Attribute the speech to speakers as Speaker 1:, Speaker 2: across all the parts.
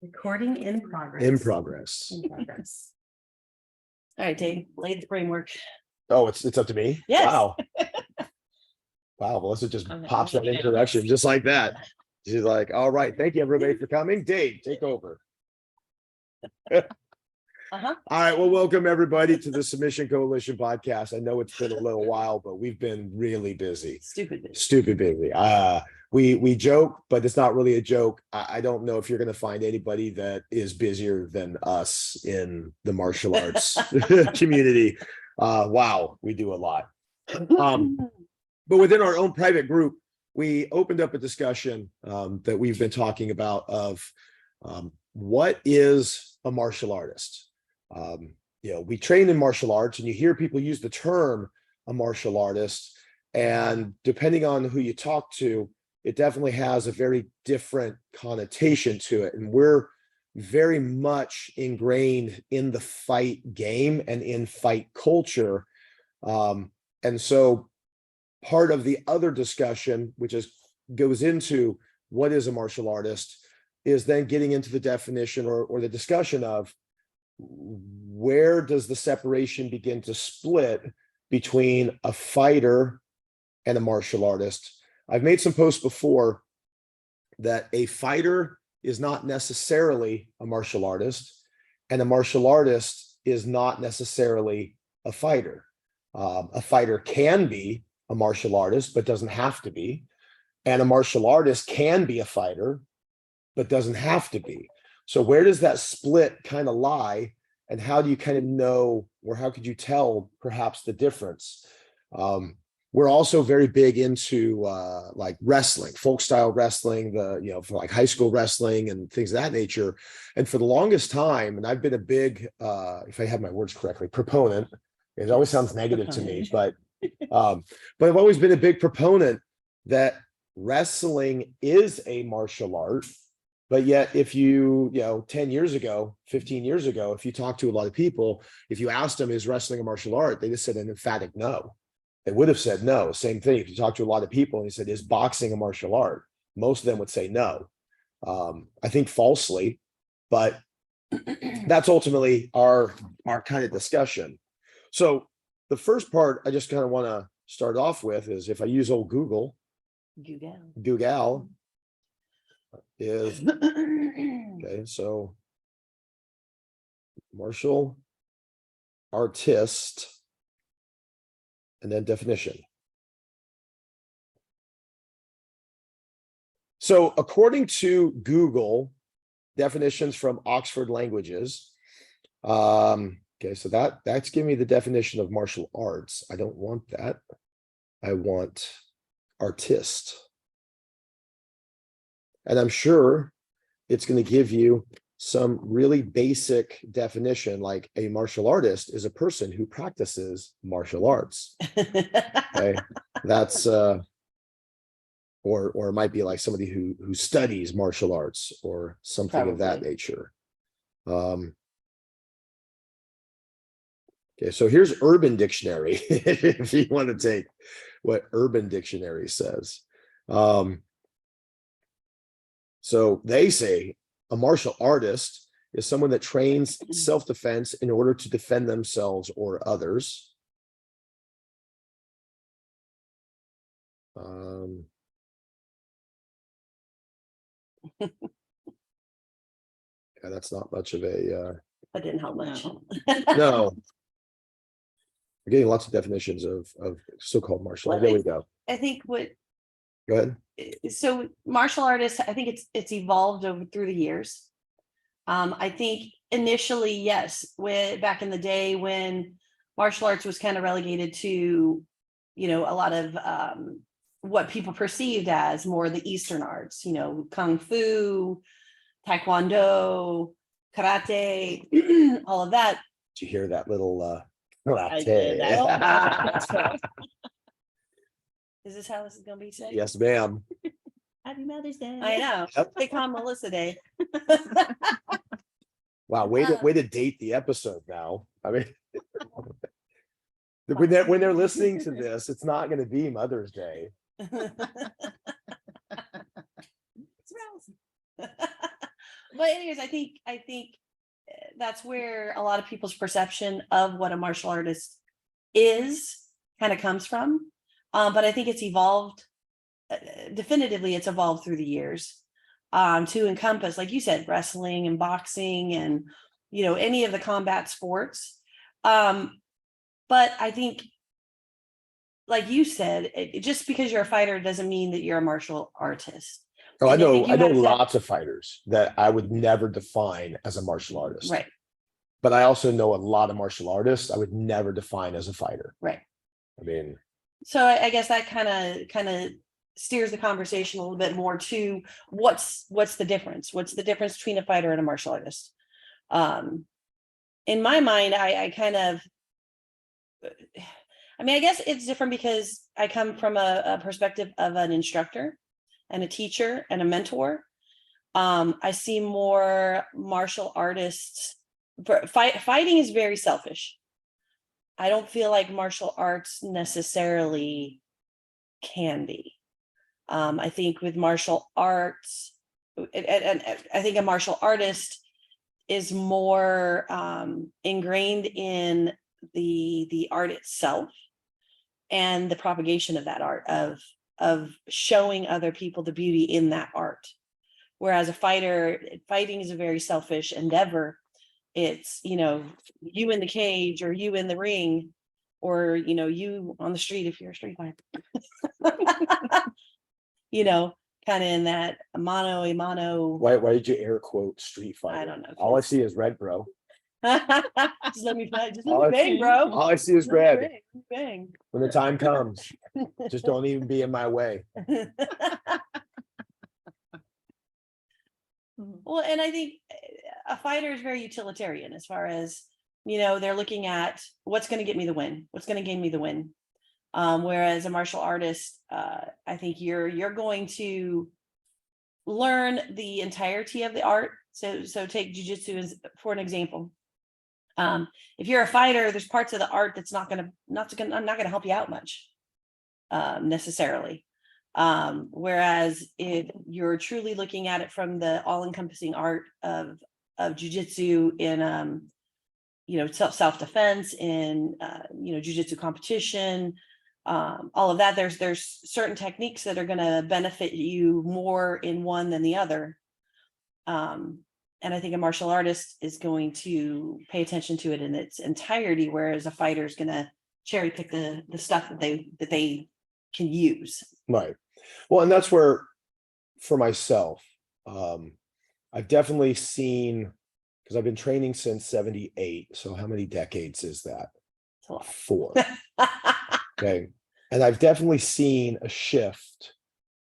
Speaker 1: Recording in progress.
Speaker 2: In progress.
Speaker 1: In progress. All right, Dave, lay the framework.
Speaker 2: Oh, it's up to me?
Speaker 1: Yes.
Speaker 2: Wow. Wow, Melissa just
Speaker 1: Okay.
Speaker 2: pops that introduction just like that. She's like, all right, thank you everybody for coming. Dave, take over.
Speaker 1: Uh-huh.
Speaker 2: All right, well, welcome everybody to the Submission Coalition podcast. I know it's been a little while, but we've been really busy. Stupid busy. We joke, but it's not really a joke. I don't know if you're going to find anybody that is busier than us in the martial arts community. Wow, we do a lot. But within our own private group, we opened up a discussion that we've been talking about of what is a martial artist? We train in martial arts and you hear people use the term a martial artist, and depending on who you talk to, it definitely has a very different connotation to it. And we're very much ingrained in the fight game and in fight culture. And so part of the other discussion, which goes into what is a martial artist, is then getting into the definition or the discussion of where does the separation begin to split between a fighter and a martial artist. I've made some posts before that a fighter is not necessarily a martial artist, and a martial artist is not necessarily a fighter. A fighter can be a martial artist, but doesn't have to be. And a martial artist can be a fighter, but doesn't have to be. So where does that split kind of lie? And how do you kind of know, or how could you tell perhaps the difference? We're also very big into like wrestling, folk style wrestling, for like high school wrestling and things of that nature. And for the longest time, and I've been a big, if I have my words correctly, proponent. It always sounds negative to me, but I've always been a big proponent that wrestling is a martial art. But yet, if 10 years ago, 15 years ago, if you talk to a lot of people, if you asked them, is wrestling a martial art? They just said an emphatic no. They would have said no. Same thing. If you talk to a lot of people and you said, is boxing a martial art? Most of them would say no. I think falsely, but that's ultimately our kind of discussion. So the first part I just kind of want to start off with is if I use old Google is okay. So martial artist and then definition. So according to Google definitions from Oxford Languages, okay, so that's giving me the definition of martial arts. I don't want that. I want artist. And I'm sure it's going to give you some really basic definition, like a martial artist is a person who practices martial arts. Okay, that's or it might be like somebody who studies martial arts or something Probably. Of that nature. Okay, so here's Urban Dictionary if you want to take what Urban Dictionary says. So they say a martial artist is someone that trains self-defense in order to defend themselves or others. Yeah, that's not much of a.
Speaker 1: That didn't help much.
Speaker 2: No. We're getting lots of definitions of so-called martial arts. There we go.
Speaker 1: I think what.
Speaker 2: Go ahead.
Speaker 1: So martial artists, I think it's evolved over through the years. I think initially, yes, back in the day when martial arts was kind of relegated to, a lot of what people perceived as more the Eastern arts, Kung Fu, Taekwondo, Karate, all of that.
Speaker 2: Did you hear that little
Speaker 1: karate? Is this how this is going to be said?
Speaker 2: Yes, ma'am.
Speaker 1: Happy Mother's Day. I know. They call Melissa Day.
Speaker 2: Wow, way to date the episode now. I mean, when they're listening to this, it's not going to be Mother's Day.
Speaker 1: but anyways, I think that's where a lot of people's perception of what a martial artist is kind of comes from. But I think it's evolved definitively. It's evolved through the years to encompass, like you said, wrestling and boxing and any of the combat sports. But I think, like you said, just because you're a fighter doesn't mean that you're a martial artist.
Speaker 2: Oh, I
Speaker 1: And
Speaker 2: know
Speaker 1: you have to-
Speaker 2: lots of fighters that I would never define as a martial artist.
Speaker 1: Right.
Speaker 2: But I also know a lot of martial artists I would never define as a fighter.
Speaker 1: Right.
Speaker 2: I mean,
Speaker 1: so I guess that kind of steers the conversation a little bit more to what's the difference? What's the difference between a fighter and a martial artist? In my mind, I guess it's different because I come from a perspective of an instructor and a teacher and a mentor. I see more martial artists. Fighting is very selfish. I don't feel like martial arts necessarily can be. I think with martial arts, and I think a martial artist is more ingrained in the art itself and the propagation of that art, of showing other people the beauty in that art. Whereas a fighting is a very selfish endeavor. It's, you in the cage or you in the ring or, you on the street if you're a street fighter. Kind of in that mano a mano.
Speaker 2: why did you air quote street fighter?
Speaker 1: I don't know.
Speaker 2: All I see is red, bro.
Speaker 1: Just let me fight. Just let me bang, bro.
Speaker 2: All I see is
Speaker 1: Just let
Speaker 2: red.
Speaker 1: me bang.
Speaker 2: When the time comes, just don't even be in my way.
Speaker 1: Well, and I think a fighter is very utilitarian as far as, they're looking at what's going to get me the win, what's going to gain me the win. Whereas a martial artist, I think you're going to learn the entirety of the art. So take jujitsu for an example. If you're a fighter, there's parts of the art that's not going to help you out much, necessarily. Whereas if you're truly looking at it from the all-encompassing art of jujitsu in, self-defense, in, jujitsu competition, all of that, there's certain techniques that are going to benefit you more in one than the other. And I think a martial artist is going to pay attention to it in its entirety, whereas a fighter is going to cherry pick the stuff that they can use.
Speaker 2: Right. Well, and that's where, for myself, I've definitely seen, because I've been training since 78. So how many decades is that?
Speaker 1: It's a lot.
Speaker 2: 4. Okay. And I've definitely seen a shift.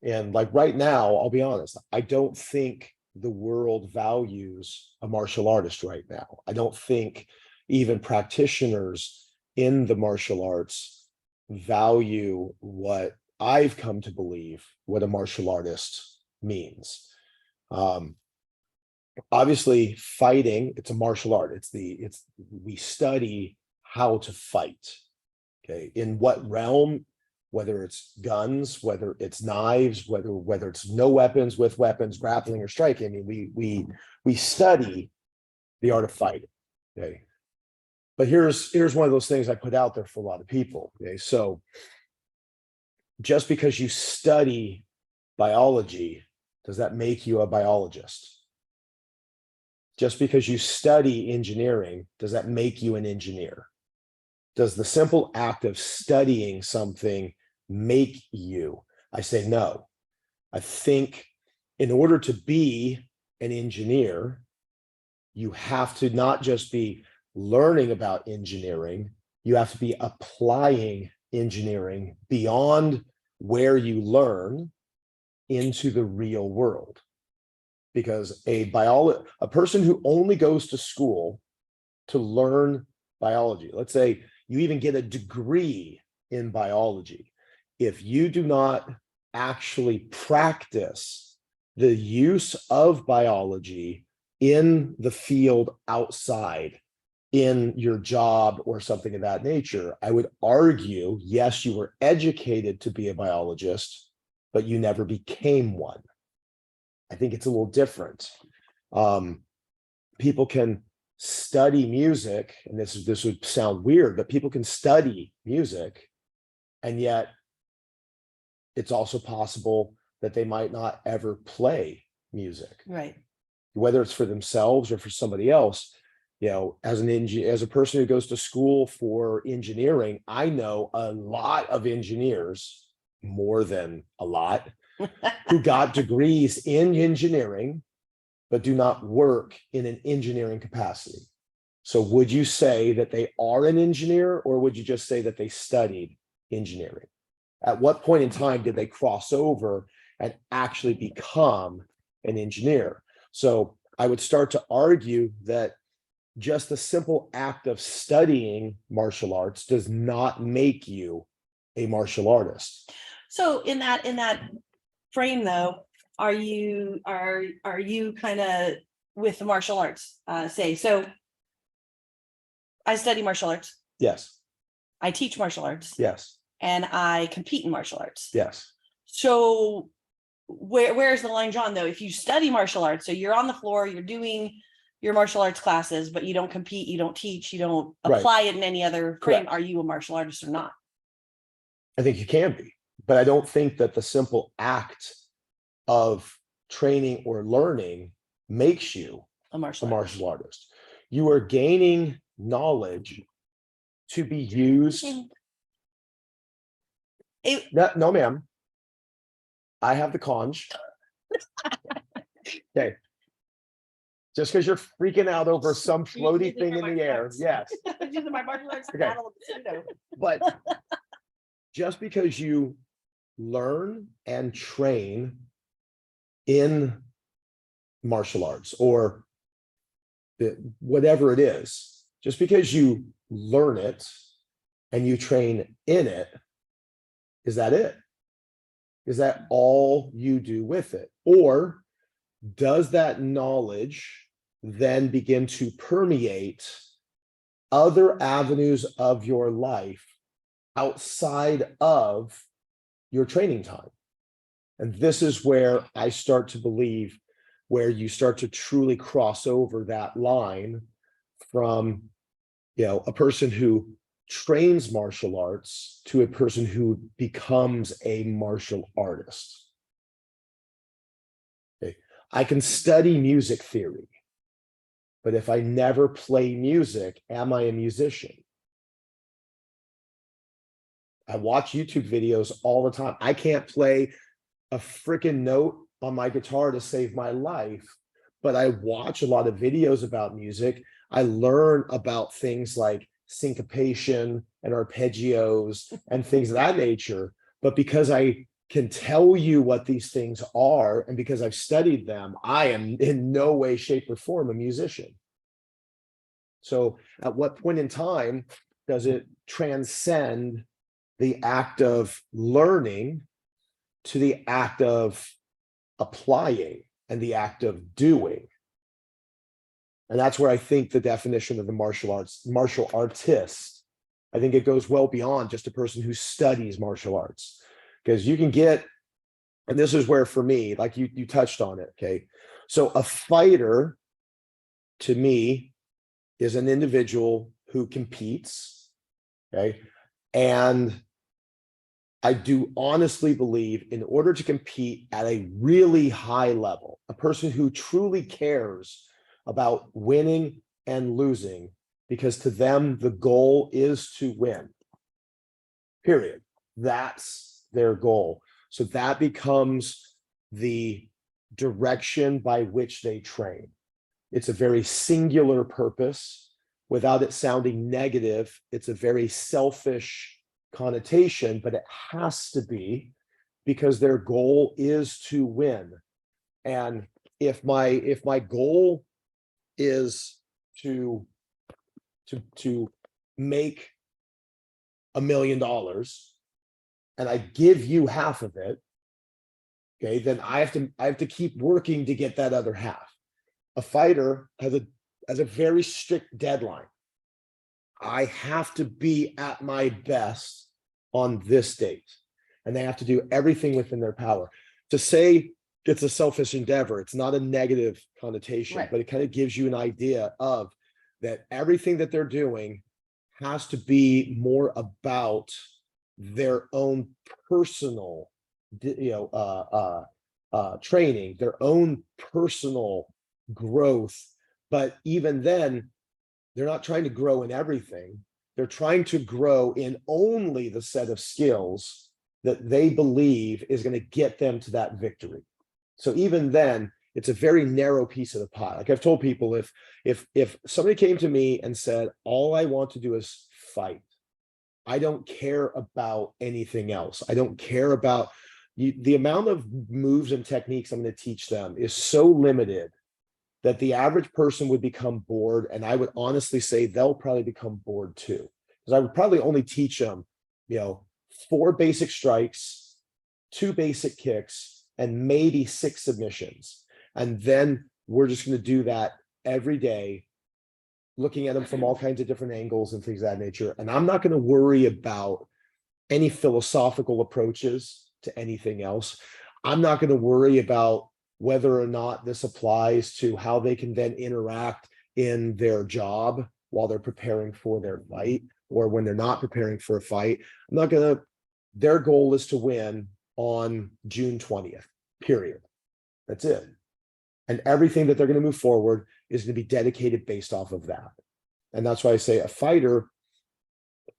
Speaker 2: And like right now, I'll be honest, I don't think the world values a martial artist right now. I don't think even practitioners in the martial arts value what I've come to believe what a martial artist means. Obviously, fighting, it's a martial art. We study how to fight. Okay, in what realm, whether it's guns, whether it's knives, whether it's no weapons, with weapons, grappling or striking. I mean, we study the art of fighting. Okay. But here's one of those things I put out there for a lot of people. Okay, so just because you study biology, does that make you a biologist? Just because you study engineering, does that make you an engineer? Does the simple act of studying something make you? I say no. I think in order to be an engineer, you have to not just be learning about engineering, you have to be applying engineering beyond where you learn into the real world. Because a person who only goes to school to learn biology, let's say you even get a degree in biology, if you do not actually practice the use of biology in the field outside, in your job or something of that nature, I would argue, yes, you were educated to be a biologist, but you never became one. I think it's a little different. People can study music, and this would sound weird, but people can study music, and yet it's also possible that they might not ever play music,
Speaker 1: Right.
Speaker 2: whether it's for themselves or for somebody else. You know, as a person who goes to school for engineering, I know a lot of engineers, more than a lot, who got degrees in engineering, but do not work in an engineering capacity. So would you say that they are an engineer, or would you just say that they studied engineering? At what point in time did they cross over and actually become an engineer? So I would start to argue that just the simple act of studying martial arts does not make you a martial artist.
Speaker 1: So in that frame though, are you kind of with the martial arts, say, so I study martial arts,
Speaker 2: Yes.
Speaker 1: I teach martial arts,
Speaker 2: Yes.
Speaker 1: and I compete in martial arts.
Speaker 2: Yes.
Speaker 1: So where's the line drawn though? If you study martial arts, so you're on the floor, you're doing your martial arts classes, but you don't compete, you don't teach, you don't
Speaker 2: Right.
Speaker 1: apply it in any other frame,
Speaker 2: Correct.
Speaker 1: are you a martial artist or not?
Speaker 2: I think you can be, but I don't think that the simple act of training or learning makes you
Speaker 1: A
Speaker 2: a
Speaker 1: martial
Speaker 2: martial artist. You are gaining knowledge to be used. No, ma'am. I have the conch. Okay. Just because you're freaking out over some floaty thing in the air. Yes.
Speaker 1: Using my martial arts
Speaker 2: Okay.
Speaker 1: battle of pseudo.
Speaker 2: But just because you learn and train in martial arts or whatever it is, just because you learn it and you train in it, is that it? Is that all you do with it? Or does that knowledge then begin to permeate other avenues of your life outside of your training time? And this is where I start to believe, where you start to truly cross over that line from, a person who trains martial arts to a person who becomes a martial artist. Okay. I can study music theory, but if I never play music, am I a musician? I watch YouTube videos all the time. I can't play a freaking note on my guitar to save my life, but I watch a lot of videos about music. I learn about things like syncopation and arpeggios and things of that nature. But because I can tell you what these things are, and because I've studied them, I am in no way, shape, or form a musician. So at what point in time does it transcend the act of learning to the act of applying and the act of doing? And that's where I think the definition of the martial artist, I think it goes well beyond just a person who studies martial arts. Because you can get, and this is where for me, like you touched on it, okay? So a fighter, to me, is an individual who competes, okay? And I do honestly believe, in order to compete at a really high level, a person who truly cares about winning and losing, because to them, the goal is to win, period. That's their goal. So that becomes the direction by which they train. It's a very singular purpose. Without it sounding negative, it's a very selfish connotation, but it has to be, because their goal is to win. And if my goal is to make $1 million and I give you half of it, okay, then I have to keep working to get that other half. A fighter has a very strict deadline. I have to be at my best on this date, and they have to do everything within their power. To say it's a selfish endeavor. It's not a negative connotation,
Speaker 1: Right.
Speaker 2: but it kind of gives you an idea of that everything that they're doing has to be more about their own personal, training, their own personal growth. But even then, they're not trying to grow in everything. They're trying to grow in only the set of skills that they believe is going to get them to that victory. So even then, it's a very narrow piece of the pie. Like I've told people, if somebody came to me and said, all I want to do is fight, I don't care about anything else. I don't care about you. The amount of moves and techniques I'm going to teach them is so limited that the average person would become bored. And I would honestly say they'll probably become bored too. Because I would probably only teach them, 4 basic strikes, 2 basic kicks, and maybe 6 submissions. And then we're just going to do that every day, looking at them from all kinds of different angles and things of that nature. And I'm not going to worry about any philosophical approaches to anything else. I'm not going to worry about whether or not this applies to how they can then interact in their job while they're preparing for their fight or when they're not preparing for a fight. I'm not going to, their goal is to win on June 20th, period. That's it. And everything that they're going to move forward is going to be dedicated based off of that. And that's why I say a fighter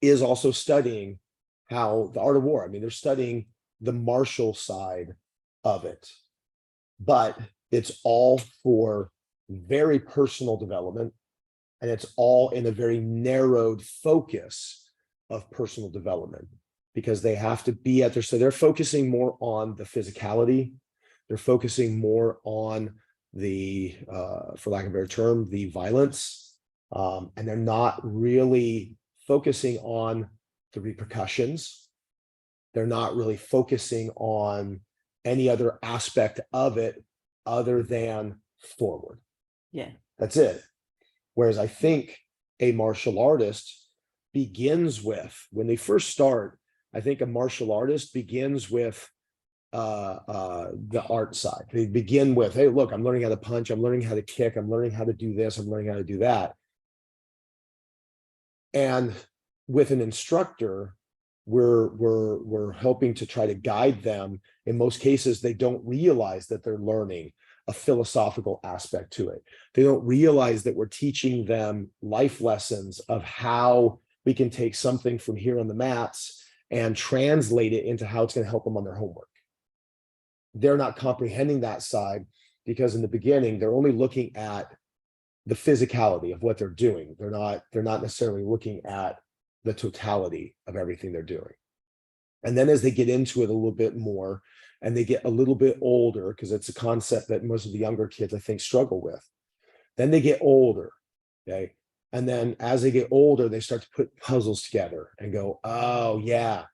Speaker 2: is also studying how the art of war. I mean, they're studying the martial side of it, but it's all for very personal development. And it's all in a very narrowed focus of personal development because they have to be at their, so they're focusing more on the physicality. They're focusing more on the, for lack of a better term, the violence. And they're not really focusing on the repercussions. They're not really focusing on any other aspect of it other than forward.
Speaker 1: Yeah.
Speaker 2: That's it. Whereas I think a martial artist begins with, when they first start, I think a martial artist begins with the art side. They begin with, hey, look, I'm learning how to punch, I'm learning how to kick, I'm learning how to do this, I'm learning how to do that. And with an instructor, we're helping to try to guide them. In most cases, they don't realize that they're learning a philosophical aspect to it. They don't realize that we're teaching them life lessons of how we can take something from here on the mats and translate it into how it's going to help them on their homework. They're not comprehending that side because in the beginning, they're only looking at the physicality of what they're doing. They're not necessarily looking at the totality of everything they're doing. And then as they get into it a little bit more and they get a little bit older, because it's a concept that most of the younger kids, I think, struggle with, then they get older, okay? And then as they get older, they start to put puzzles together and go, oh yeah,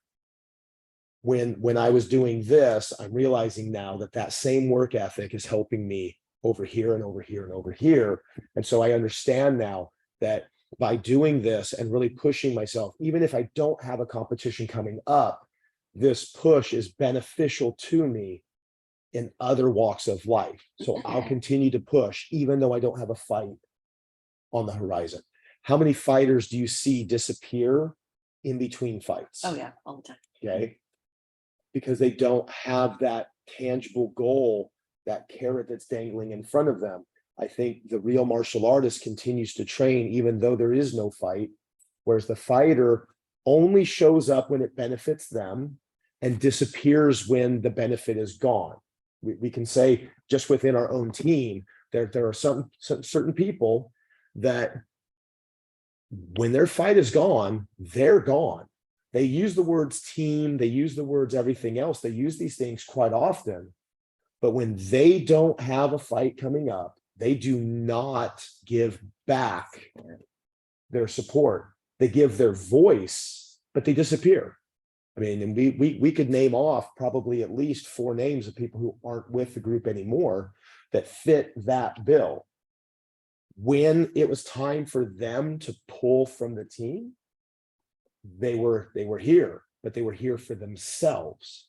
Speaker 2: when I was doing this, I'm realizing now that that same work ethic is helping me over here and over here and over here. And so I understand now that by doing this and really pushing myself, even if I don't have a competition coming up, this push is beneficial to me in other walks of life. So I'll continue to push, even though I don't have a fight on the horizon. How many fighters do you see disappear in between fights?
Speaker 1: Oh yeah, all the time.
Speaker 2: Okay. Because they don't have that tangible goal, that carrot that's dangling in front of them. I think the real martial artist continues to train even though there is no fight, whereas the fighter only shows up when it benefits them and disappears when the benefit is gone. We can say just within our own team, there are some certain people that when their fight is gone, they're gone. They use the words team, they use the words everything else. They use these things quite often. But when they don't have a fight coming up, they do not give back their support. They give their voice, but they disappear. I mean, and we could name off probably at least 4 names of people who aren't with the group anymore that fit that bill. When it was time for them to pull from the team, they were here, but they were here for themselves.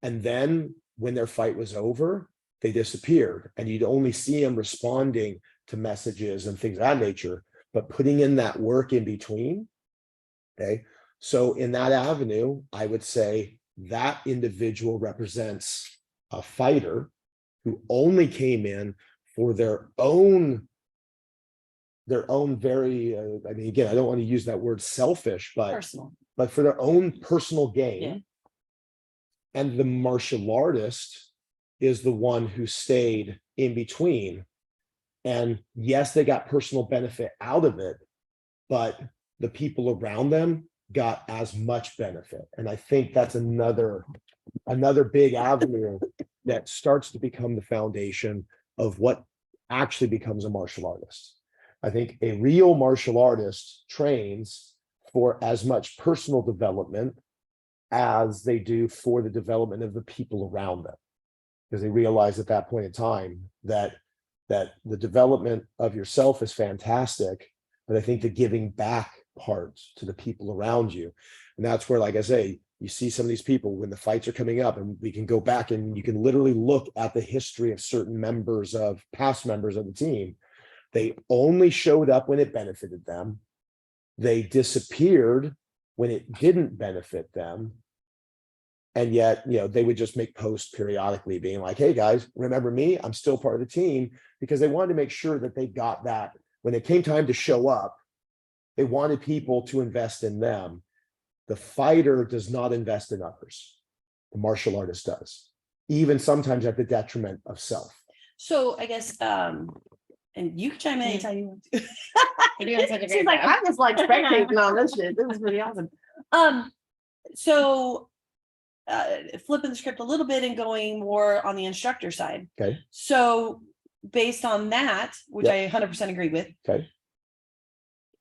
Speaker 2: And then when their fight was over, they disappeared, and you'd only see them responding to messages and things of that nature, but putting in that work in between. Okay. So in that avenue, I would say that individual represents a fighter who only came in for their own very, I mean, again, I don't want to use that word selfish,
Speaker 1: Personal.
Speaker 2: but for their own personal gain.
Speaker 1: Yeah.
Speaker 2: And the martial artist is the one who stayed in between. And yes, they got personal benefit out of it, but the people around them got as much benefit. And I think that's another big avenue that starts to become the foundation of what actually becomes a martial artist. I think a real martial artist trains for as much personal development as they do for the development of the people around them, because they realize at that point in time that the development of yourself is fantastic, but I think the giving back part to the people around you, and that's where, like I say, you see some of these people when the fights are coming up, and we can go back and you can literally look at the history of certain past members of the team. They only showed up when it benefited them. They disappeared when it didn't benefit them. And yet, they would just make posts periodically being like, hey guys, remember me? I'm still part of the team, because they wanted to make sure that they got that when it came time to show up. They wanted people to invest in them. The fighter does not invest in others. The martial artist does, even sometimes at the detriment of self.
Speaker 1: So I guess, and you can chime in anytime you want to.
Speaker 3: You're doing such a
Speaker 1: She's
Speaker 3: great
Speaker 1: like,
Speaker 3: job.
Speaker 1: I'm just like spectating on this shit. This is pretty awesome. So flipping the script a little bit and going more on the instructor side.
Speaker 2: Okay.
Speaker 1: So based on that, which
Speaker 2: Yep.
Speaker 1: I 100% agree with,
Speaker 2: Okay.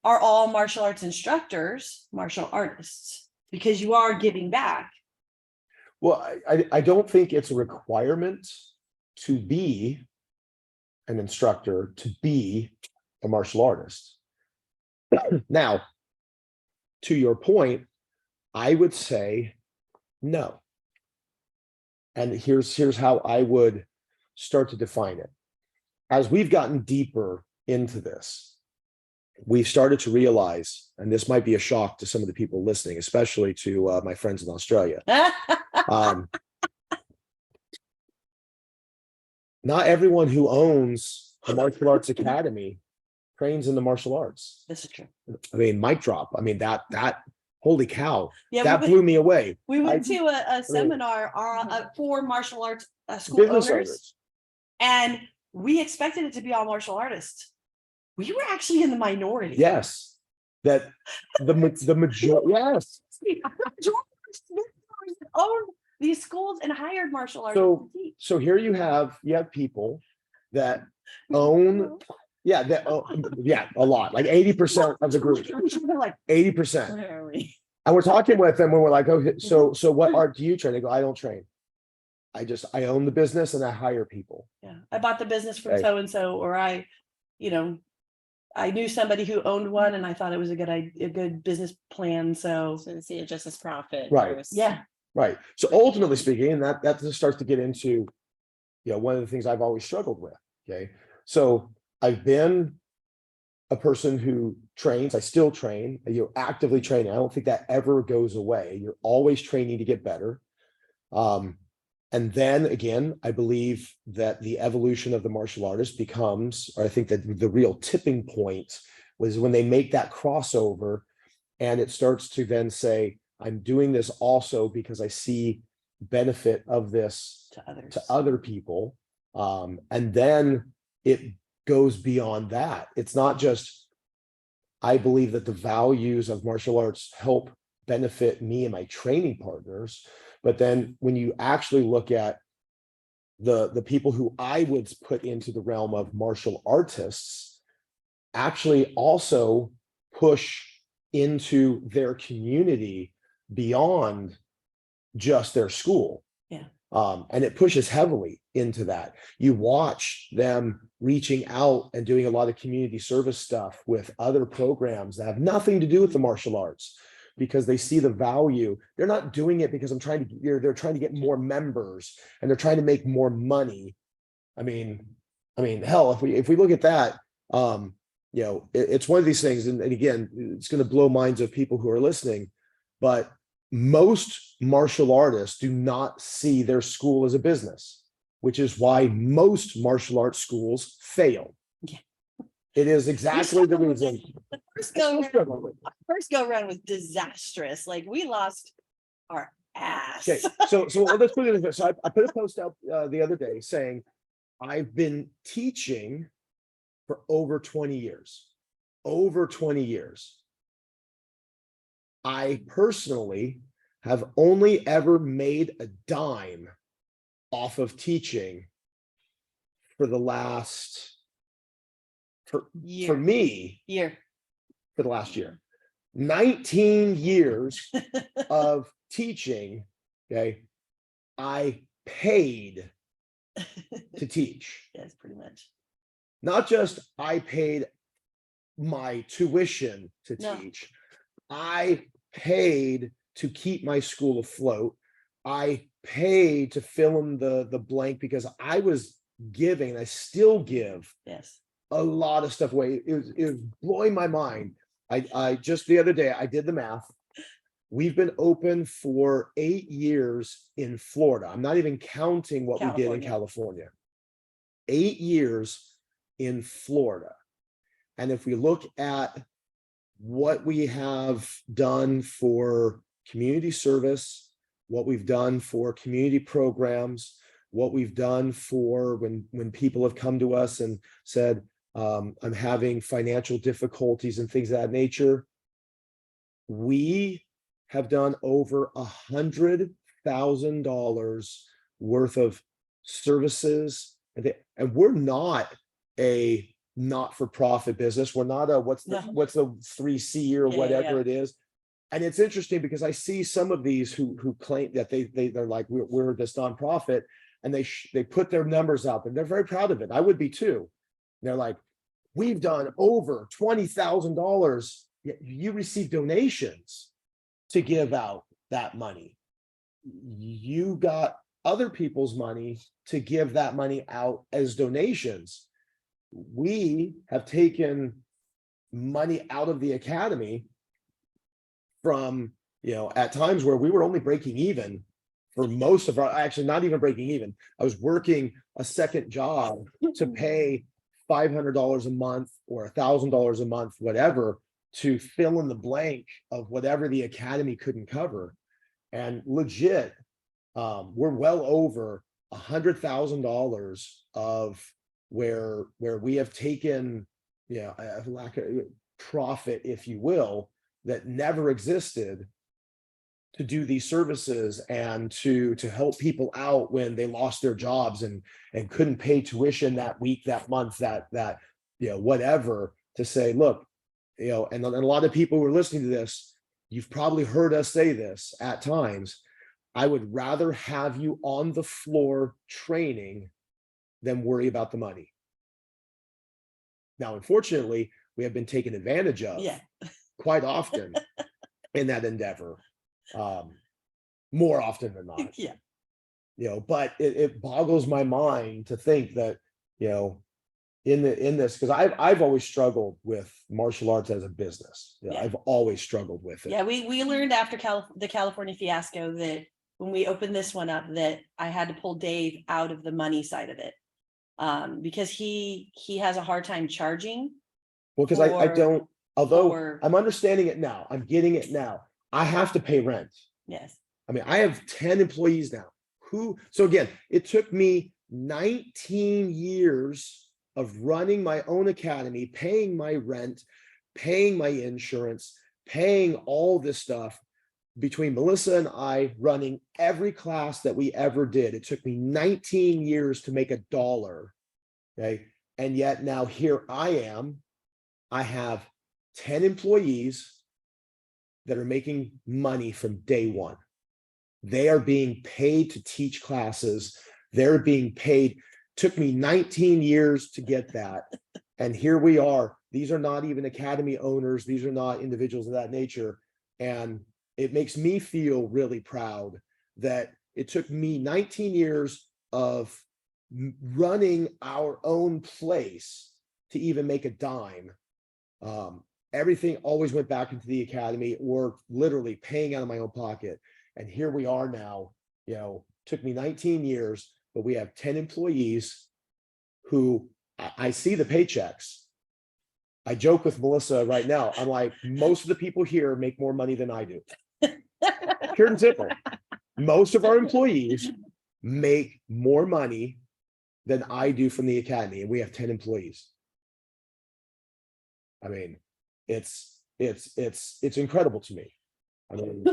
Speaker 1: are all martial arts instructors martial artists? Because you are giving back.
Speaker 2: Well, I don't think it's a requirement to be an instructor to be a martial artist. Now, to your point, I would say no. And here's how I would start to define it. As we've gotten deeper into this, we've started to realize, and this might be a shock to some of the people listening, especially to my friends in Australia. Not everyone who owns a martial arts academy trains in the martial arts.
Speaker 1: This is true.
Speaker 2: I mean, mic drop. I mean, that holy cow,
Speaker 1: Yeah,
Speaker 2: that blew me away.
Speaker 1: we went to a seminar for martial arts school
Speaker 2: Business
Speaker 1: owners,
Speaker 2: owners.
Speaker 1: and we expected it to be all martial artists. We were actually in the minority.
Speaker 2: Yes, that the majority. Yes.
Speaker 1: Own these schools and hired martial artists.
Speaker 2: So here you have people that own, a lot, like 80% of the group,
Speaker 1: Like
Speaker 2: 80%.
Speaker 1: where are we?
Speaker 2: And we're talking with them when we're like, okay, so what art do you train? They go, I don't train. I own the business and I hire people.
Speaker 1: Yeah, I bought the business from
Speaker 2: Okay.
Speaker 1: so and so, or I knew somebody who owned one, and I thought it was a good business plan. So
Speaker 3: So to see it just as profit.
Speaker 2: Right.
Speaker 3: versus-
Speaker 1: yeah,
Speaker 2: Right. So ultimately speaking, and that just starts to get into, one of the things I've always struggled with. Okay. So I've been a person who trains, I still train, you're actively training. I don't think that ever goes away. You're always training to get better. And then again, I believe that the evolution of the martial artist becomes, or I think that the real tipping point was when they make that crossover and it starts to then say, I'm doing this also because I see benefit of this
Speaker 1: to others.
Speaker 2: to other people. And then it goes beyond that. It's not just, I believe that the values of martial arts help benefit me and my training partners. But then when you actually look at the people who I would put into the realm of martial artists, actually also push into their community beyond just their school.
Speaker 1: Yeah.
Speaker 2: And it pushes heavily into that. You watch them reaching out and doing a lot of community service stuff with other programs that have nothing to do with the martial arts, because they see the value. They're not doing it because they're trying to get more members and they're trying to make more money. I mean, hell, if we look at that, it's one of these things, and again, it's going to blow minds of people who are listening, but most martial artists do not see their school as a business, which is why most martial arts schools fail.
Speaker 1: Yeah.
Speaker 2: It is exactly the reason.
Speaker 1: First go around was disastrous. Like we lost our ass.
Speaker 2: Okay, so let's put it in. So I put a post out the other day saying I've been teaching for over 20 years. Over 20 years. I personally have only ever made a dime off of teaching for the last, for me, for the last year. 19 years of teaching, okay, I paid to teach.
Speaker 1: Yes, pretty much.
Speaker 2: Not just I paid my tuition to
Speaker 1: No.
Speaker 2: teach, I paid to keep my school afloat. I paid to fill in the blank because I was giving, and I still give
Speaker 1: Yes.
Speaker 2: a lot of stuff away. It was blowing my mind. I just the other day I did the math. We've been open for 8 years in Florida. I'm not even counting what we did in California. 8 years in Florida. And if we look at what we have done for community service, what we've done for community programs, what we've done for when people have come to us and said, I'm having financial difficulties and things of that nature, we have done over $100,000 worth of services, and we're not a not-for-profit business. We're not a what's the 3C or whatever it is. And it's interesting because I see some of these who claim that they're like, we're this nonprofit, and they put their numbers out and they're very proud of it. I would be too. They're like, we've done over $20,000. You receive donations to give out that money. You got other people's money to give that money out as donations. We have taken money out of the academy from, at times where we were only breaking even for most of our, actually not even breaking even. I was working a second job to pay $500 a month or $1,000 a month, whatever, to fill in the blank of whatever the academy couldn't cover. And legit, we're well over $100,000 of where we have taken, a lack of profit, if you will, that never existed, to do these services and to help people out when they lost their jobs and couldn't pay tuition that week, that month, that whatever, to say, look, and a lot of people who are listening to this, you've probably heard us say this at times, I would rather have you on the floor training than worry about the money. Now, unfortunately, we have been taken advantage of quite often in that endeavor, more often than not. But it boggles my mind to think that, in this, because I've always struggled with martial arts as a business. I've always struggled with it.
Speaker 1: Yeah, we learned after the California fiasco that when we opened this one up, that I had to pull Dave out of the money side of it, because he has a hard time charging.
Speaker 2: Well, because I don't, although I'm understanding it now, I'm getting it now. I have to pay rent.
Speaker 1: Yes.
Speaker 2: I mean, I have 10 employees now. So again, it took me 19 years of running my own academy, paying my rent, paying my insurance, paying all this stuff, between Melissa and I running every class that we ever did. It took me 19 years to make $1. Okay. And yet now here I am. I have 10 employees that are making money from day one. They are being paid to teach classes. They're being paid. Took me 19 years to get that. And here we are. These are not even academy owners. These are not individuals of that nature. And it makes me feel really proud that it took me 19 years of running our own place to even make a dime. Everything always went back into the academy or literally paying out of my own pocket. And here we are now, took me 19 years, but we have 10 employees who I see the paychecks. I joke with Melissa right now. I'm like, most of the people here make more money than I do. Pure and simple. Most of our employees make more money than I do from the academy, and we have 10 employees. I mean, it's incredible to me. I mean,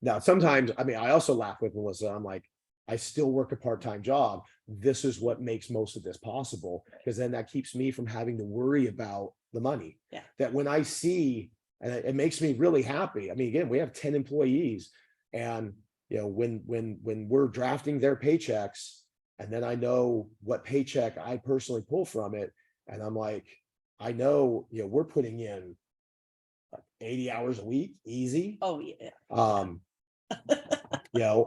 Speaker 2: now sometimes, I mean, I also laugh with Melissa. I'm like, I still work a part-time job. This is what makes most of this possible, because then that keeps me from having to worry about the money.
Speaker 1: Yeah.
Speaker 2: That when I see, and it makes me really happy. I mean, again, we have 10 employees, and when we're drafting their paychecks, and then I know what paycheck I personally pull from it, and I'm like, I know, we're putting in 80 hours a week, easy.
Speaker 1: Oh yeah.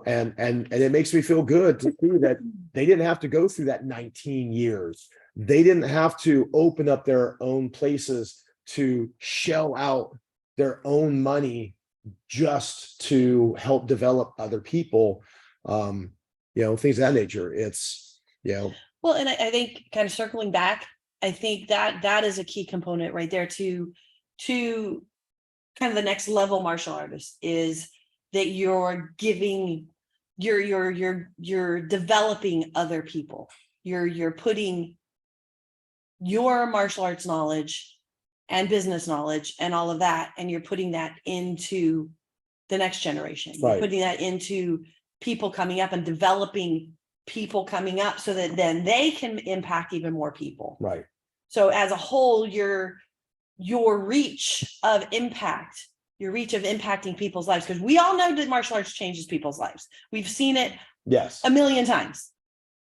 Speaker 2: And it makes me feel good to see that they didn't have to go through that 19 years. They didn't have to open up their own places to shell out their own money just to help develop other people. Things of that nature. It's,
Speaker 1: Well, and I think kind of circling back, I think that is a key component right there to kind of the next level martial artist, is that you're giving, you're developing other people. You're putting your martial arts knowledge and business knowledge and all of that, and you're putting that into the next generation. You're
Speaker 2: Right.
Speaker 1: putting that into people coming up and developing people coming up, so that then they can impact even more people.
Speaker 2: right.
Speaker 1: So as a whole, your reach of impacting people's lives, because we all know that martial arts changes people's lives. We've seen it
Speaker 2: Yes.
Speaker 1: a million times,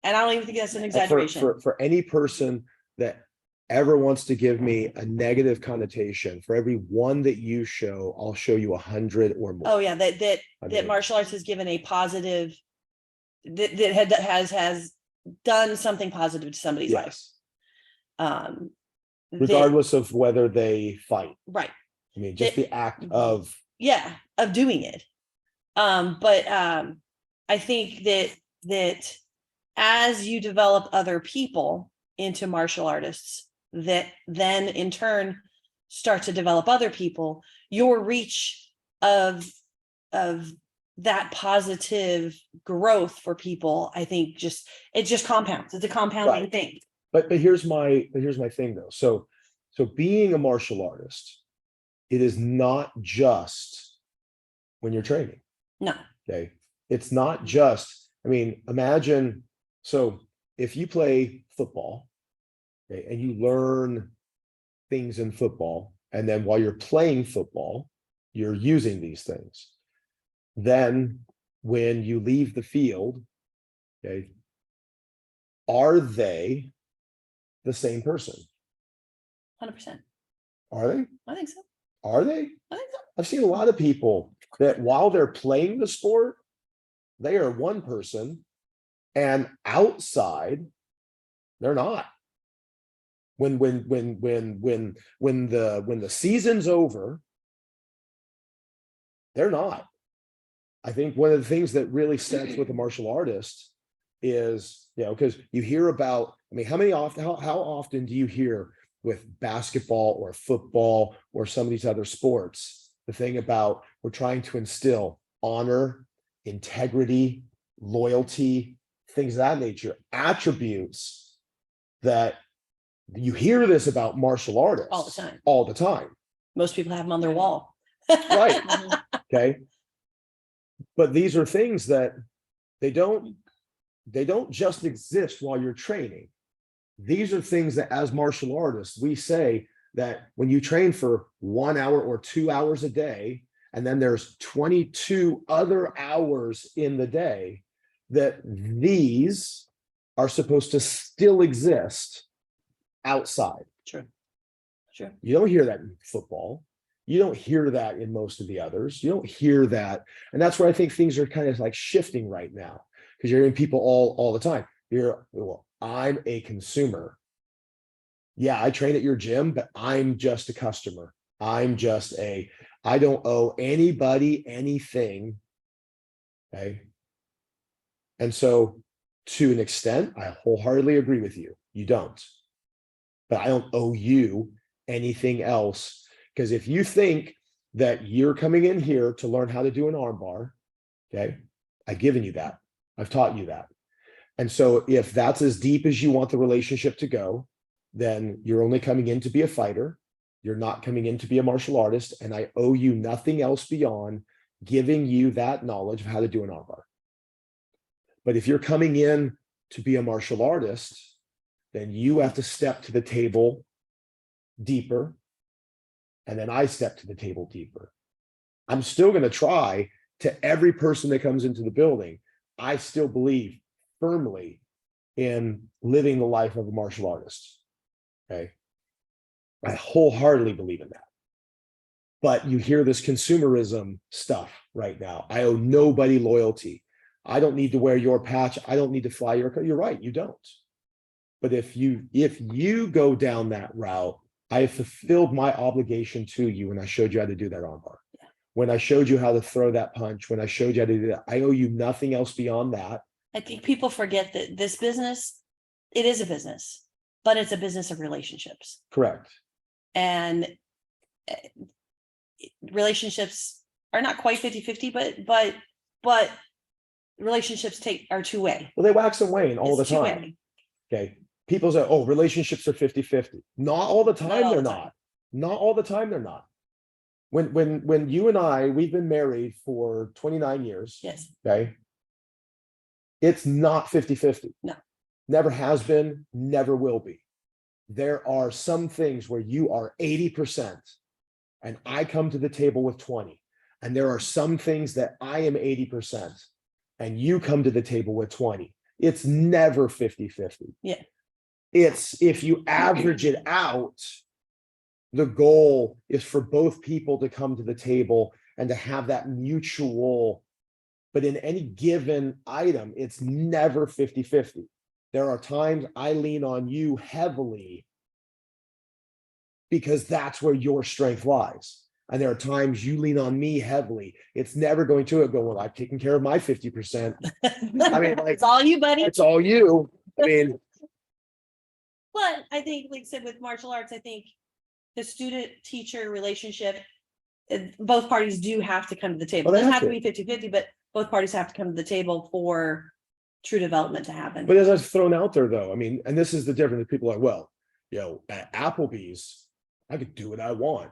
Speaker 1: and I don't even think that's an exaggeration.
Speaker 2: For any person that ever wants to give me a negative connotation, for every one that you show, I'll show you 100 or more.
Speaker 1: Oh yeah, that
Speaker 2: I mean,
Speaker 1: martial arts has given a positive, that has done something positive to somebody's life.
Speaker 2: yes.
Speaker 1: That-
Speaker 2: Regardless of whether they fight.
Speaker 1: right.
Speaker 2: I mean, just the act of,
Speaker 1: of doing it. But I think that as you develop other people into martial artists, that then in turn start to develop other people, your reach of that positive growth for people, I think it just compounds. It's a compounding
Speaker 2: Right.
Speaker 1: thing.
Speaker 2: but here's my thing though. So being a martial artist, it is not just when you're training.
Speaker 1: No.
Speaker 2: Okay. It's not just, I mean, imagine, so if you play football, okay, and you learn things in football, and then while you're playing football, you're using these things. Then when you leave the field, okay, are they the same person?
Speaker 1: 100%.
Speaker 2: Are they?
Speaker 1: I think so.
Speaker 2: Are they?
Speaker 1: I think so.
Speaker 2: I've seen a lot of people that while they're playing the sport, they are one person, and outside, they're not. When the season's over, they're not. I think one of the things that really sets with a martial artist is, because you hear about, I mean, how often do you hear with basketball or football or some of these other sports, the thing about we're trying to instill honor, integrity, loyalty, things of that nature, attributes that you hear this about martial artists
Speaker 1: all the time.
Speaker 2: time.
Speaker 1: Most people have them on their wall.
Speaker 2: Right.
Speaker 3: Mhm.
Speaker 2: Okay. But these are things that they don't just exist while you're training. These are things that as martial artists, we say that when you train for 1 hour or 2 hours a day, and then there's 22 other hours in the day, that these are supposed to still exist outside.
Speaker 1: True.
Speaker 2: You don't hear that in football. You don't hear that in most of the others. You don't hear that. And that's where I think things are kind of like shifting right now, because you're hearing people all the time. Well, I'm a consumer. Yeah, I train at your gym, but I'm just a customer. I don't owe anybody anything. Okay. And so to an extent, I wholeheartedly agree with you. You don't. But I don't owe you anything else. Because if you think that you're coming in here to learn how to do an armbar, okay, I've given you that. I've taught you that. And so if that's as deep as you want the relationship to go, then you're only coming in to be a fighter. You're not coming in to be a martial artist. And I owe you nothing else beyond giving you that knowledge of how to do an armbar. But if you're coming in to be a martial artist, then you have to step to the table deeper. And then I step to the table deeper. I'm still going to try to every person that comes into the building. I still believe firmly in living the life of a martial artist. Okay. I wholeheartedly believe in that. But you hear this consumerism stuff right now. I owe nobody loyalty. I don't need to wear your patch. I don't need to fly your car. You're right, you don't. But if you go down that route, I have fulfilled my obligation to you when I showed you how to do that armbar.
Speaker 1: Yeah.
Speaker 2: When I showed you how to throw that punch, when I showed you how to do that, I owe you nothing else beyond that.
Speaker 1: I think people forget that this business, it is a business, but it's a business of relationships.
Speaker 2: Correct.
Speaker 1: And relationships are not quite 50-50, but relationships are two-way.
Speaker 2: Well, they wax and wane all
Speaker 1: It's
Speaker 2: the time.
Speaker 1: two-way.
Speaker 2: Okay. People say, oh, relationships are 50-50. Not all the time,
Speaker 1: all
Speaker 2: they're
Speaker 1: the time.
Speaker 2: not. Not all the time, they're not. When you and I, we've been married for 29 years.
Speaker 1: Yes.
Speaker 2: Okay. It's not 50-50.
Speaker 1: No.
Speaker 2: Never has been, never will be. There are some things where you are 80% and I come to the table with 20. And there are some things that I am 80% and you come to the table with 20. It's never 50-50.
Speaker 1: Yeah.
Speaker 2: It's if you average it out, the goal is for both people to come to the table and to have that mutual, but in any given item, it's never 50-50. There are times I lean on you heavily because that's where your strength lies. And there are times you lean on me heavily. It's never going to go, well, I've taken care of my 50%. I mean, like,
Speaker 1: It's all you, buddy.
Speaker 2: it's all you. I mean,
Speaker 1: But I think, like I said, with martial arts, I think the student-teacher relationship, both parties do have to come to the table.
Speaker 2: Well,
Speaker 1: It
Speaker 2: they
Speaker 1: doesn't have
Speaker 2: have
Speaker 1: to be 50-50, but both parties have to come to the table for true development to happen.
Speaker 2: but as I've thrown out there, though, I mean, and this is the difference. People are like, well, at Applebee's, I could do what I want.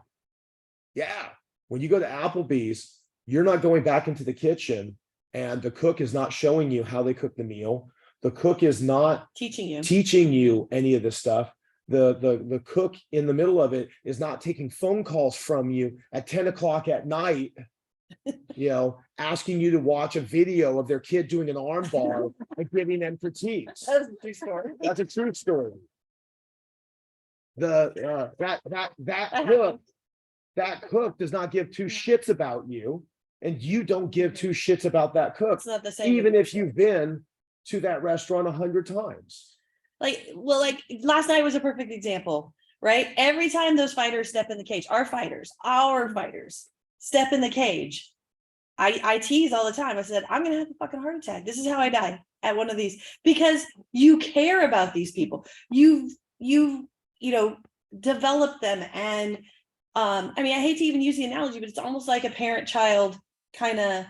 Speaker 2: Yeah. When you go to Applebee's, you're not going back into the kitchen and the cook is not showing you how they cook the meal. The cook is not teaching you any of this stuff. The cook in the middle of it is not taking phone calls from you at 10 o'clock at night, asking you to watch a video of their kid doing an arm bar and giving them critiques.
Speaker 1: That's a true story.
Speaker 2: That's a true story. That cook does not give two shits about you, and you don't give two shits about that cook,
Speaker 1: It's not the same.
Speaker 2: even if you've been to that restaurant 100 times.
Speaker 1: Like last night was a perfect example, right? Every time those fighters step in the cage, our fighters step in the cage. I tease all the time. I said, I'm gonna have a fucking heart attack. This is how I die at one of these, because you care about these people. You've developed them. And I mean, I hate to even use the analogy, but it's almost like a parent-child kind of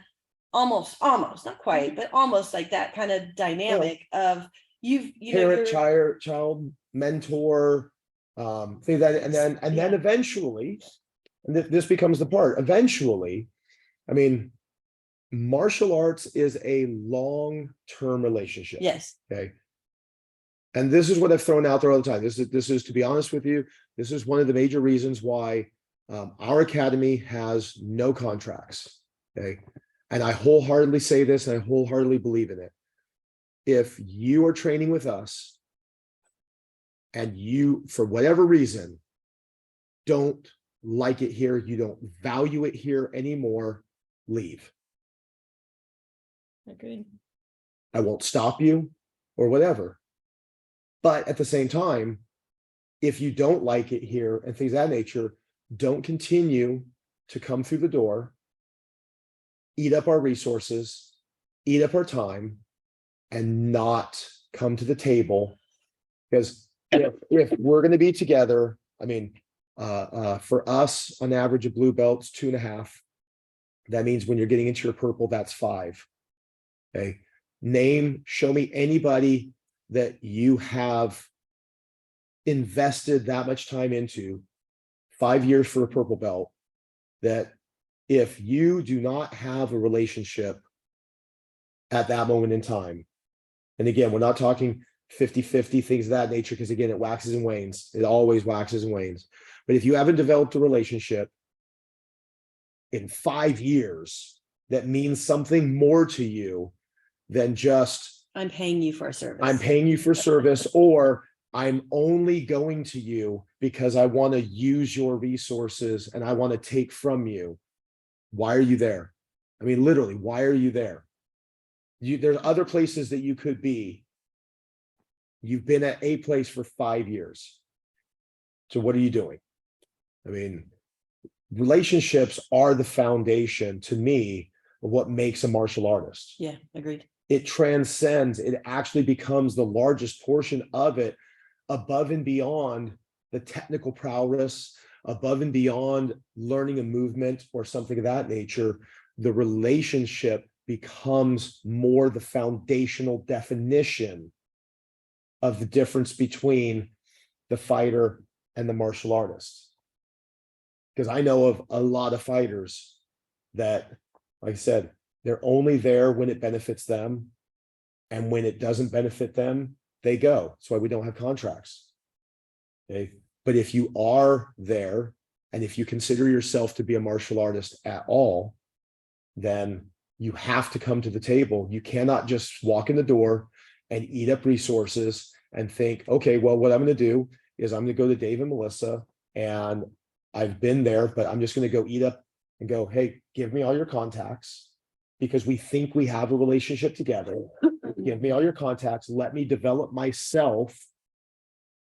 Speaker 1: almost, not quite, but almost like that kind of dynamic of
Speaker 2: child, mentor, things that, and then eventually, and this becomes the part, eventually, I mean, martial arts is a long-term relationship.
Speaker 1: Yes.
Speaker 2: Okay. And this is what I've thrown out there all the time. This is, to be honest with you, this is one of the major reasons why our academy has no contracts. Okay. And I wholeheartedly say this, and I wholeheartedly believe in it. If you are training with us and you, for whatever reason, don't like it here, you don't value it here anymore, leave.
Speaker 3: Agreed.
Speaker 2: I won't stop you or whatever. But at the same time, if you don't like it here and things of that nature, don't continue to come through the door, eat up our resources, eat up our time, and not come to the table. Because if we're going to be together, I mean, for us, on average, a blue belt's 2.5. That means when you're getting into your purple, that's 5. Okay. Show me anybody that you have invested that much time into, 5 years for a purple belt, that if you do not have a relationship at that moment in time, and again, we're not talking 50-50, things of that nature, because again, it waxes and wanes. It always waxes and wanes. But if you haven't developed a relationship in 5 years, that means something more to you than just,
Speaker 1: I'm paying you for a service.
Speaker 2: I'm paying you for service, or I'm only going to you because I want to use your resources and I want to take from you. Why are you there? I mean, literally, why are you there? There's other places that you could be. You've been at a place for 5 years. So what are you doing? I mean, relationships are the foundation to me of what makes a martial artist.
Speaker 1: Yeah, agreed.
Speaker 2: It transcends, it actually becomes the largest portion of it, above and beyond the technical prowess, above and beyond learning a movement or something of that nature. The relationship becomes more the foundational definition of the difference between the fighter and the martial artist. Because I know of a lot of fighters that, like I said, they're only there when it benefits them. And when it doesn't benefit them, they go. That's why we don't have contracts. Okay. But if you are there, and if you consider yourself to be a martial artist at all, then you have to come to the table. You cannot just walk in the door and eat up resources and think, okay, well, what I'm going to do is I'm going to go to Dave and Melissa, and I've been there, but I'm just going to go eat up and go, hey, give me all your contacts, because we think we have a relationship together. Give me all your contacts. Let me develop myself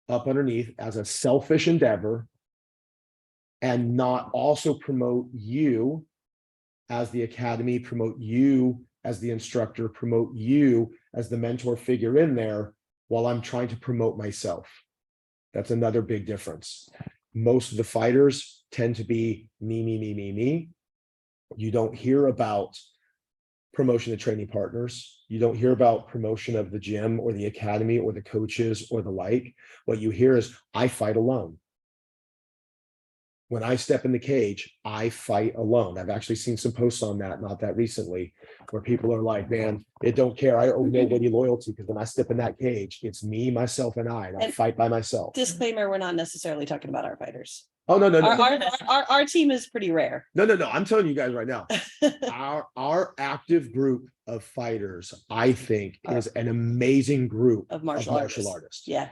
Speaker 2: up underneath as a selfish endeavor, and not also promote you as the academy, promote you as the instructor, promote you as the mentor figure in there, while I'm trying to promote myself. That's another big difference. Most of the fighters tend to be me. You don't hear about promotion of training partners. You don't hear about promotion of the gym or the academy or the coaches or the like. What you hear is, I fight alone. When I step in the cage, I fight alone. I've actually seen some posts on that, not that recently, where people are like, man, it don't care. I owe nobody loyalty, because when I step in that cage, it's me, myself, and I fight by myself.
Speaker 1: Disclaimer, we're not necessarily talking about our fighters.
Speaker 2: Oh, no.
Speaker 1: Our team is pretty rare.
Speaker 2: No. I'm telling you guys right now, our active group of fighters, I think, is an amazing group
Speaker 1: of martial
Speaker 2: artists.
Speaker 1: Yeah,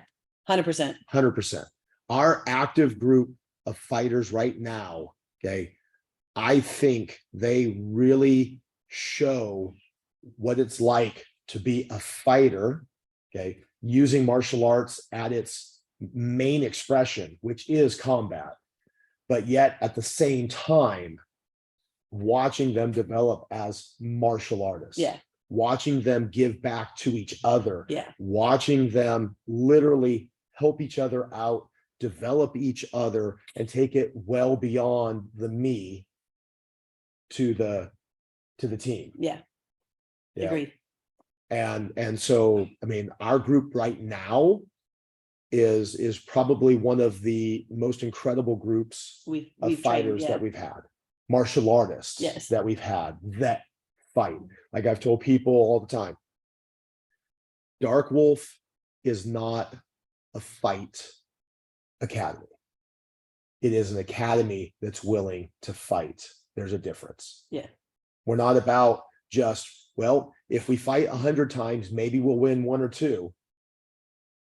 Speaker 1: 100%.
Speaker 2: 100%. Our active group of fighters right now, okay, I think they really show what it's like to be a fighter, okay, using martial arts at its main expression, which is combat, but yet at the same time, watching them develop as martial artists.
Speaker 1: Yeah.
Speaker 2: Watching them give back to each other.
Speaker 1: Yeah.
Speaker 2: Watching them literally help each other out, develop each other, and take it well beyond the me to the team.
Speaker 1: Yeah. Agreed.
Speaker 2: And so, I mean, our group right now is probably one of the most incredible groups of fighters that we've had, martial artists that we've had that fight. Like I've told people all the time, Dark Wolf is not a fight academy. It is an academy that's willing to fight. There's a difference.
Speaker 1: Yeah.
Speaker 2: We're not about just, well, if we fight 100 times, maybe we'll win 1 or 2.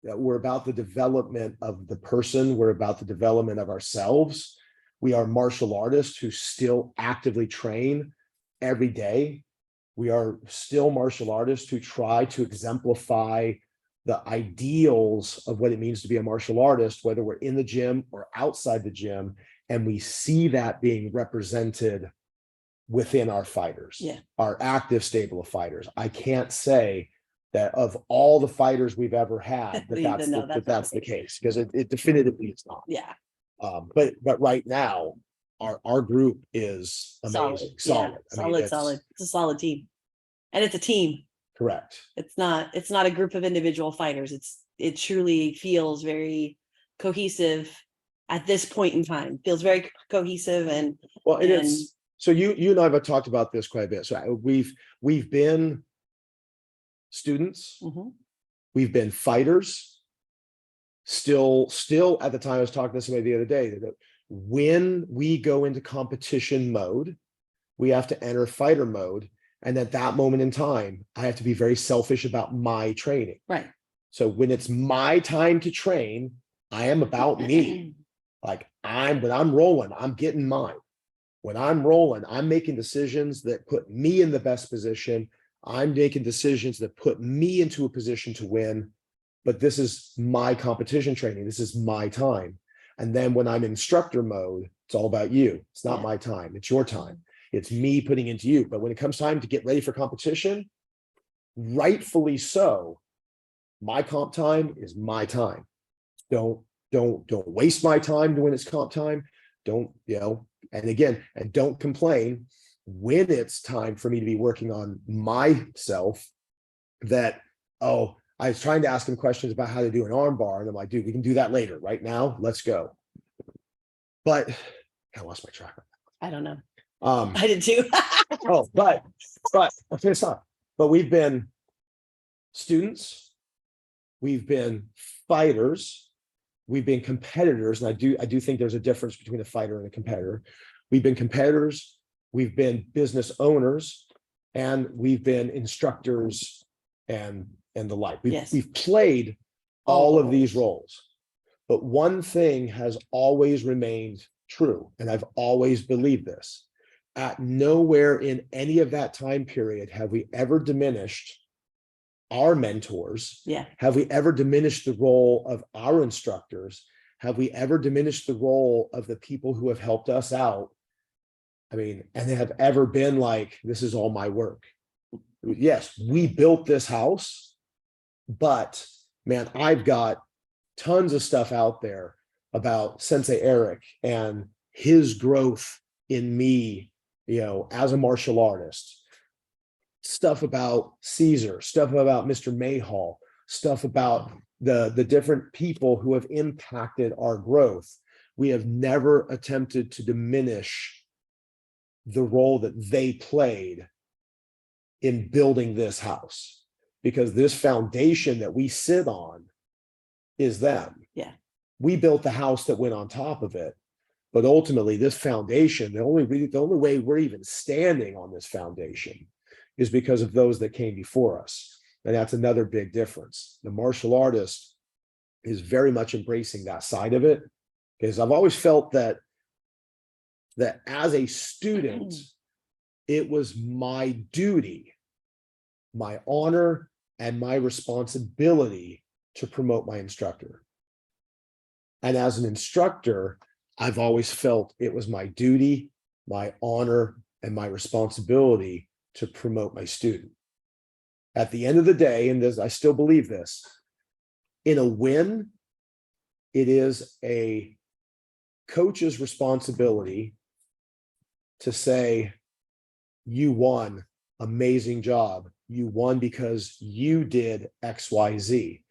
Speaker 2: We're about the development of the person. We're about the development of ourselves. We are martial artists who still actively train every day. We are still martial artists who try to exemplify the ideals of what it means to be a martial artist, whether we're in the gym or outside the gym. And we see that being represented within our fighters, our active stable of fighters. I can't say that of all the fighters we've ever had, that's the case, because it definitively is not.
Speaker 1: Yeah.
Speaker 2: But right now, our group is amazing, solid.
Speaker 1: Solid. It's a solid team, and it's a team.
Speaker 2: Correct.
Speaker 1: It's not a group of individual fighters. It truly feels very cohesive at this point in time. Feels very cohesive and
Speaker 2: it's so you and I have talked about this quite a bit. So we've been students, we've been fighters. Still at the time, I was talking to somebody the other day that when we go into competition mode, we have to enter fighter mode. And at that moment in time, I have to be very selfish about my training.
Speaker 1: Right.
Speaker 2: So when it's my time to train, I am about me. Like when I'm rolling, I'm getting mine. When I'm rolling, I'm making decisions that put me in the best position. I'm making decisions that put me into a position to win. But this is my competition training. This is my time. And then when I'm in instructor mode, it's all about you. It's not my time. It's your time. It's me putting into you. But when it comes time to get ready for competition, rightfully so, my comp time is my time. Don't waste my time when it's comp time. Don't, and don't complain when it's time for me to be working on myself that, I was trying to ask him questions about how to do an arm bar. And I'm like, dude, we can do that later. Right now, let's go. But I lost my track.
Speaker 1: I don't know. I did too.
Speaker 2: but okay, stop. But we've been students, we've been fighters, we've been competitors. And I do think there's a difference between a fighter and a competitor. We've been competitors, we've been business owners, and we've been instructors and the like. We've played all of these roles. But one thing has always remained true, and I've always believed this. At nowhere in any of that time period have we ever diminished our mentors. Have we ever diminished the role of our instructors? Have we ever diminished the role of the people who have helped us out? I mean, and they have ever been like, this is all my work. Yes, we built this house, but man, I've got tons of stuff out there about Sensei Eric and his growth in me, as a martial artist. Stuff about Caesar, stuff about Mr. Mayhall, stuff about the different people who have impacted our growth. We have never attempted to diminish the role that they played in building this house, because this foundation that we sit on is them. We built the house that went on top of it, but ultimately this foundation, the only way we're even standing on this foundation is because of those that came before us. And that's another big difference. The martial artist is very much embracing that side of it, because I've always felt that as a student, it was my duty, my honor, and my responsibility to promote my instructor. And as an instructor, I've always felt it was my duty, my honor, and my responsibility to promote my student. At the end of the day, and I still believe this, in a win, it is a coach's responsibility to say, you won, amazing job. You won because you did X, Y, Z.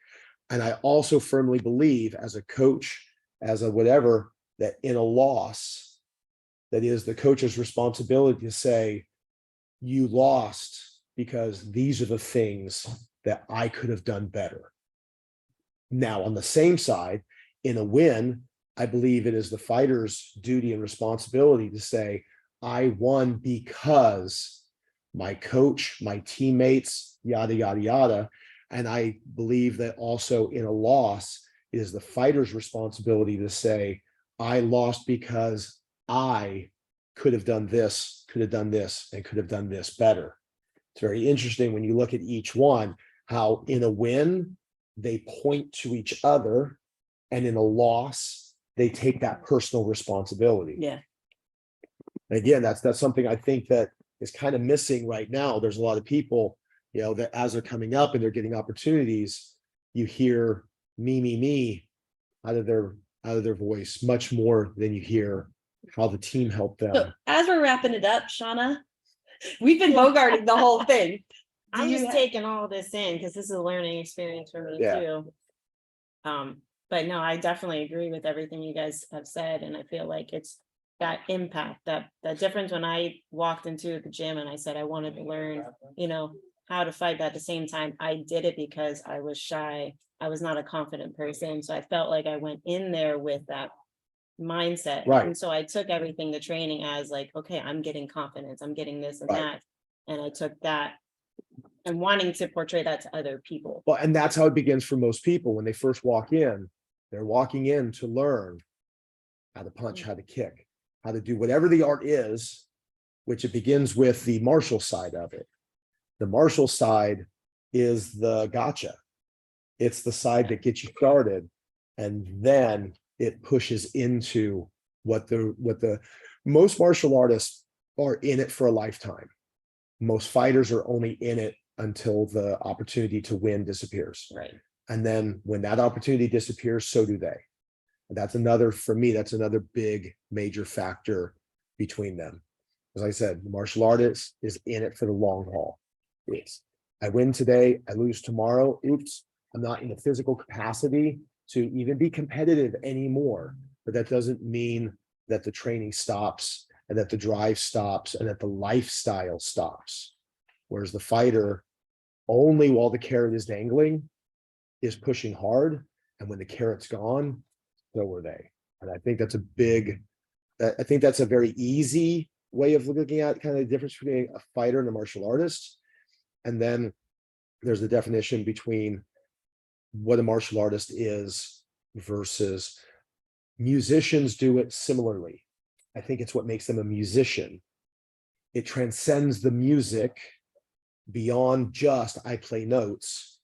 Speaker 2: And I also firmly believe as a coach, as a whatever, that in a loss, that is the coach's responsibility to say, you lost because these are the things that I could have done better. Now, on the same side, in a win, I believe it is the fighter's duty and responsibility to say, I won because my coach, my teammates, yada, yada, yada. And I believe that also in a loss, it is the fighter's responsibility to say, I lost because I could have done this, and could have done this better. It's very interesting when you look at each one, how in a win, they point to each other, and in a loss, they take that personal responsibility.
Speaker 1: Yeah.
Speaker 2: Again, that's something I think that is kind of missing right now. There's a lot of people, that as they're coming up and they're getting opportunities, you hear me out of their voice much more than you hear how the team helped them.
Speaker 1: So as we're wrapping it up, Shauna, we've been bogarting the whole thing.
Speaker 3: I'm
Speaker 1: you
Speaker 3: just
Speaker 1: ha-
Speaker 3: taking all this in because this is a learning experience for me
Speaker 2: Yeah.
Speaker 3: too. But no, I definitely agree with everything you guys have said, and I feel like it's that impact, that difference when I walked into the gym and I said I wanted to learn, how to fight, but at the same time, I did it because I was shy. I was not a confident person, so I felt like I went in there with that mindset.
Speaker 2: Right.
Speaker 3: And so I took everything, the training, as like, okay, I'm getting confidence, I'm getting this and
Speaker 2: Right.
Speaker 3: that, and I took that and wanting to portray that to other people.
Speaker 2: Well, and that's how it begins for most people. When they first walk in, they're walking in to learn how to punch, how to kick, how to do whatever the art is, which it begins with the martial side of it. The martial side is the gotcha. It's the side that gets you started, and then it pushes into what the most martial artists are in it for a lifetime. Most fighters are only in it until the opportunity to win disappears.
Speaker 3: Right.
Speaker 2: And then when that opportunity disappears, so do they. And that's another, for me, that's another big major factor between them. As I said, the martial artist is in it for the long haul. It's, I win today, I lose tomorrow. Oops, I'm not in the physical capacity to even be competitive anymore. But that doesn't mean that the training stops, and that the drive stops, and that the lifestyle stops. Whereas the fighter, only while the carrot is dangling, is pushing hard. And when the carrot's gone, so are they. And I think that's a very easy way of looking at kind of the difference between a fighter and a martial artist. And then there's the definition between what a martial artist is versus musicians do it similarly. I think it's what makes them a musician. It transcends the music beyond just I play notes.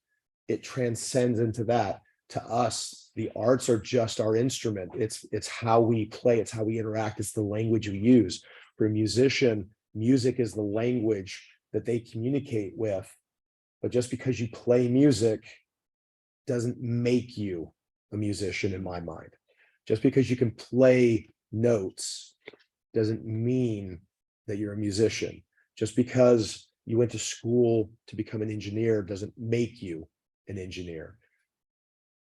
Speaker 2: It transcends into that. To us, the arts are just our instrument. It's how we play, it's how we interact, it's the language we use. For a musician, music is the language that they communicate with. But just because you play music doesn't make you a musician in my mind. Just because you can play notes doesn't mean that you're a musician. Just because you went to school to become an engineer doesn't make you an engineer.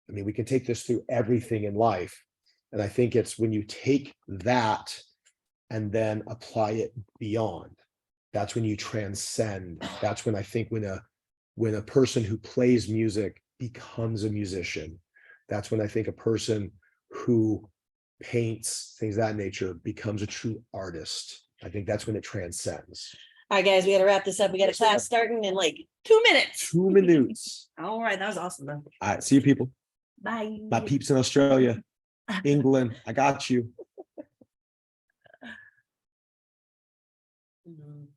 Speaker 2: I mean, we can take this through everything in life. And I think it's when you take that and then apply it beyond, that's when you transcend. That's when I think when a person who plays music becomes a musician. That's when I think a person who paints, things of that nature, becomes a true artist. I think that's when it transcends.
Speaker 1: All right, guys, we got to wrap this up. We got a class starting in like 2 minutes.
Speaker 2: 2 minutes.
Speaker 1: All right, that was awesome though.
Speaker 2: All right, see you people.
Speaker 1: Bye.
Speaker 2: My peeps in Australia, England, I got you.
Speaker 3: Mhm.